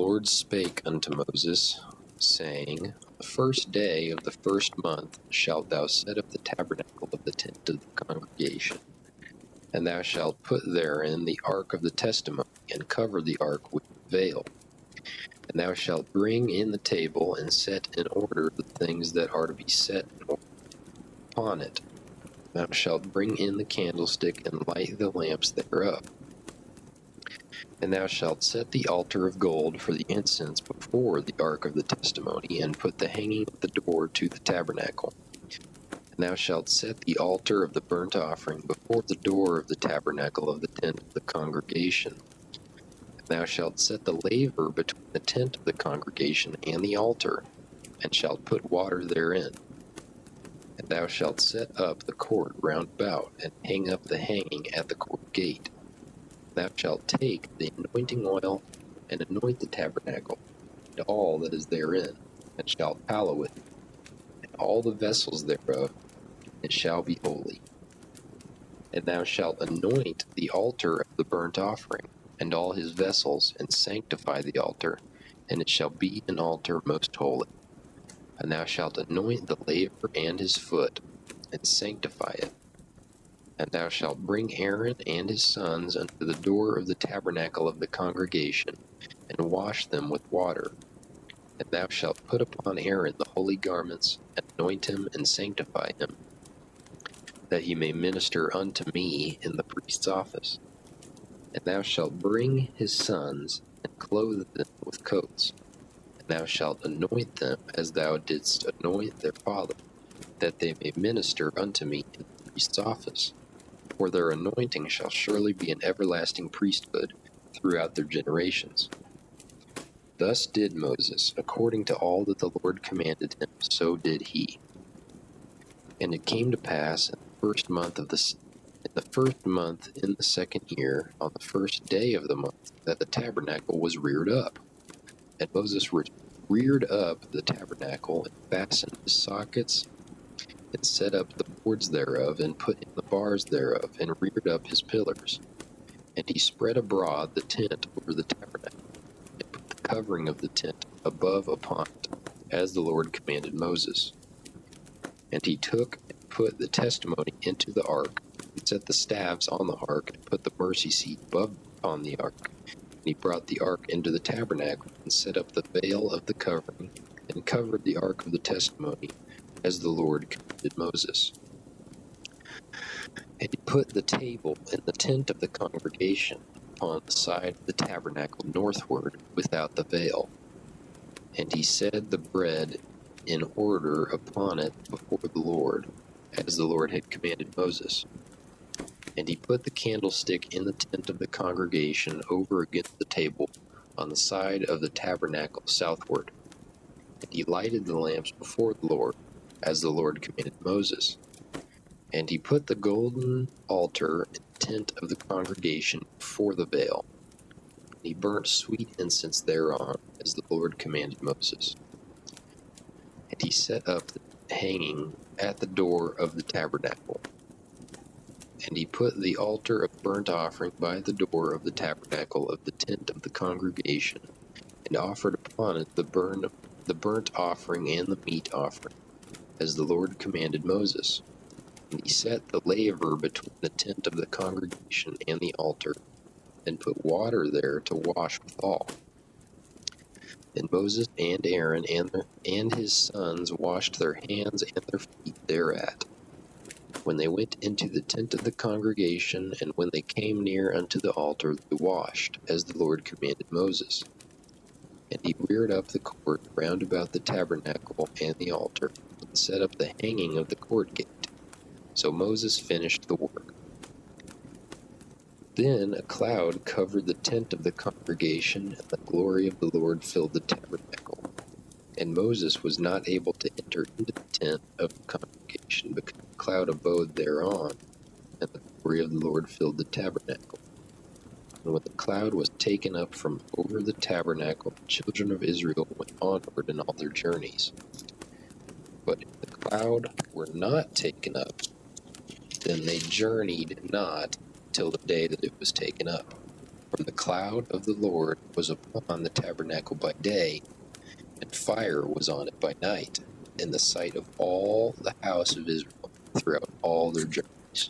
Lord spake unto Moses, saying, The first day of the first month shalt thou set up the tabernacle of the tent of the congregation, and thou shalt put therein the ark of the testimony, and cover the ark with the veil. And thou shalt bring in the table, and set in order the things that are to be set in order upon it. Thou shalt bring in the candlestick, and light the lamps thereof. And thou shalt set the altar of gold for the incense before the ark of the testimony, and put the hanging of the door to the tabernacle. And thou shalt set the altar of the burnt offering before the door of the tabernacle of the tent of the congregation. And thou shalt set the laver between the tent of the congregation and the altar, and shalt put water therein. And thou shalt set up the court round about, and hang up the hanging at the court gate. Thou shalt take the anointing oil, and anoint the tabernacle, and all that is therein, and shalt hallow it, and all the vessels thereof, it shall be holy. And thou shalt anoint the altar of the burnt offering, and all his vessels, and sanctify the altar, and it shall be an altar most holy. And thou shalt anoint the laver and his foot, and sanctify it. And thou shalt bring Aaron and his sons unto the door of the tabernacle of the congregation, and wash them with water. And thou shalt put upon Aaron the holy garments, and anoint him, and sanctify him, that he may minister unto me in the priest's office. And thou shalt bring his sons, and clothe them with coats. And thou shalt anoint them as thou didst anoint their father, that they may minister unto me in the priest's office. For their anointing shall surely be an everlasting priesthood throughout their generations. Thus did Moses, according to all that the Lord commanded him, so did he. And it came to pass in the first month in the second year, on the first day of the month, that the tabernacle was reared up. And Moses reared up the tabernacle, and fastened the sockets, and set up the boards thereof, and put in the bars thereof, and reared up his pillars. And he spread abroad the tent over the tabernacle, and put the covering of the tent above upon it, as the Lord commanded Moses. And he took and put the testimony into the ark, and set the staves on the ark, and put the mercy seat above upon the ark. And he brought the ark into the tabernacle, and set up the veil of the covering, and covered the ark of the testimony, as the Lord commanded Moses. And he put the table in the tent of the congregation upon the side of the tabernacle northward, without the veil. And he set the bread in order upon it before the Lord, as the Lord had commanded Moses. And he put the candlestick in the tent of the congregation over against the table, on the side of the tabernacle southward. And he lighted the lamps before the Lord, as the Lord commanded Moses. And he put the golden altar in the tent of the congregation before the veil. And he burnt sweet incense thereon, as the Lord commanded Moses. And he set up the hanging at the door of the tabernacle. And he put the altar of burnt offering by the door of the tabernacle of the tent of the congregation, and offered upon it the burnt offering and the meat offering, as the Lord commanded Moses. And he set the laver between the tent of the congregation and the altar, and put water there to wash withal. And Moses and Aaron and his sons washed their hands and their feet thereat, when they went into the tent of the congregation, and when they came near unto the altar, they washed, as the Lord commanded Moses. And he reared up the court round about the tabernacle and the altar, and set up the hanging of the court gate. So Moses finished the work. Then a cloud covered the tent of the congregation, and the glory of the Lord filled the tabernacle. And Moses was not able to enter into the tent of the congregation, because the cloud abode thereon, and the glory of the Lord filled the tabernacle. And when the cloud was taken up from over the tabernacle, the children of Israel went onward in all their journeys. But if the cloud were not taken up, then they journeyed not till the day that it was taken up. For the cloud of the Lord was upon the tabernacle by day, and fire was on it by night, in the sight of all the house of Israel throughout all their journeys.